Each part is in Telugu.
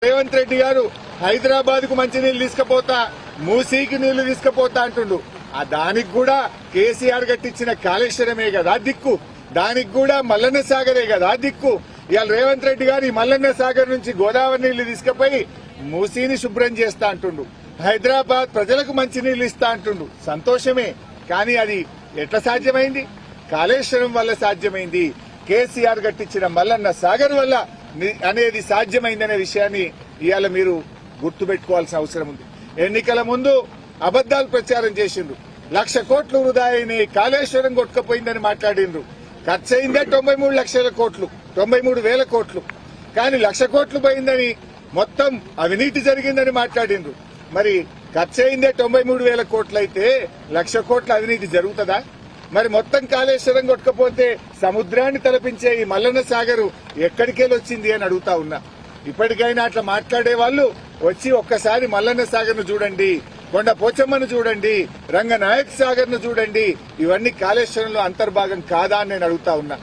రేవంత్ రెడ్డి గారు హైదరాబాద్ కు మంచి నీళ్లు తీసుకుపోతా, మూసీకి నీళ్లు తీసుకుపోతా అంటుండు. ఆ దానికి కూడా కేసీఆర్ కట్టించిన కాళేశ్వరమే కదా దిక్కు, దానికి కూడా మల్లన్న సాగరే కదా దిక్కు. ఇవాళ రేవంత్ రెడ్డి గారు ఈ మల్లన్న సాగర్ నుంచి గోదావరి నీళ్లు తీసుకుపోయి మూసీని శుభ్రం చేస్తా అంటుండు. హైదరాబాద్ ప్రజలకు మంచి నీళ్లు ఇస్తా అంటుండు. సంతోషమే, కానీ అది ఎట్లా సాధ్యమైంది? కాళేశ్వరం వల్ల సాధ్యమైంది. కేసీఆర్ కట్టించిన మల్లన్న సాగర్ వల్ల అనేది సాధ్యమైందనే విషయాన్ని ఇవాళ మీరు గుర్తుపెట్టుకోవాల్సిన అవసరం ఉంది. ఎన్నికల ముందు అబద్దాలు ప్రచారం చేసిండ్రు. 1,00,000 కోట్లు వృధా అయినాయి, కాళేశ్వరం కొట్టుకుపోయిందని మాట్లాడిండ్రు. ఖర్చు అయిందే 93 లక్షల కోట్లు, 93,000 కోట్లు. కానీ 1,00,000 కోట్లు పోయిందని, మొత్తం అవినీతి జరిగిందని మాట్లాడిండ్రు. మరి ఖర్చు అయిందే 93,000 కోట్లు అయితే 1,00,000 కోట్ల అవినీతి జరుగుతుందా? మరి మొత్తం కాళేశ్వరం కొట్టుకపోతే సముద్రాన్ని తలపించే ఈ మల్లన్న సాగరు ఎక్కడికెళ్ళి వచ్చింది అని అడుగుతా ఉన్నా. ఇప్పటికైనా అట్లా మాట్లాడే వాళ్ళు వచ్చి ఒక్కసారి మల్లన్న సాగర్ ను చూడండి, కొండ పోచమ్మను చూడండి, రంగనాయక్ సాగర్ ను చూడండి. ఇవన్నీ కాళేశ్వరంలో అంతర్భాగం కాదా అని నేను అడుగుతా ఉన్నా.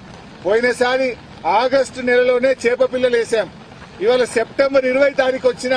పోయినసారి ఆగస్టు నెలలోనే చేప పిల్లలు వేశాం. ఇవాళ సెప్టెంబర్ 20 తారీఖు వచ్చిన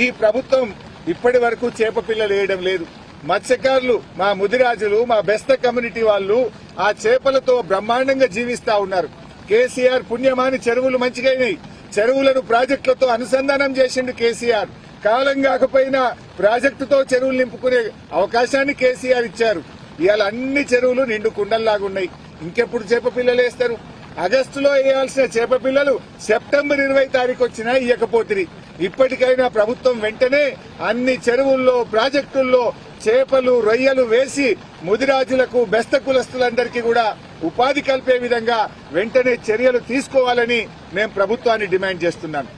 ఈ ప్రభుత్వం ఇప్పటి వరకు చేప పిల్లలు వేయడం లేదు. మత్స్యకారులు, మా ముదిరాజులు, మా బెస్త కమ్యూనిటీ వాళ్ళు ఆ చేపలతో బ్రహ్మాండంగా జీవిస్తా ఉన్నారు. కేసీఆర్ పుణ్యమాని చెరువులు మంచిగైనాయి. చెరువులను ప్రాజెక్టులతో అనుసంధానం చేసిండు కేసీఆర్. కాలం కాకపోయినా ప్రాజెక్టుతో చెరువులు నింపుకునే అవకాశాన్ని కేసీఆర్ ఇచ్చారు. ఇవాళ అన్ని చెరువులు నిండు కుండల్లాగున్నాయి. ఇంకెప్పుడు చేప పిల్లలు వేస్తారు? ఆగస్టులో వేయాల్సిన చేప పిల్లలు సెప్టెంబర్ 20 తారీఖు వచ్చినా ఇయ్యకపోతుంది. ఇప్పటికైనా ప్రభుత్వం వెంటనే అన్ని చెరువుల్లో, ప్రాజెక్టుల్లో చేపలు, రొయ్యలు వేసి ముదిరాజులకు, బెస్త కులస్తులందరికీ కూడా ఉపాధి కల్పే విధంగా వెంటనే చర్యలు తీసుకోవాలని మేము ప్రభుత్వాన్ని డిమాండ్ చేస్తున్నాను.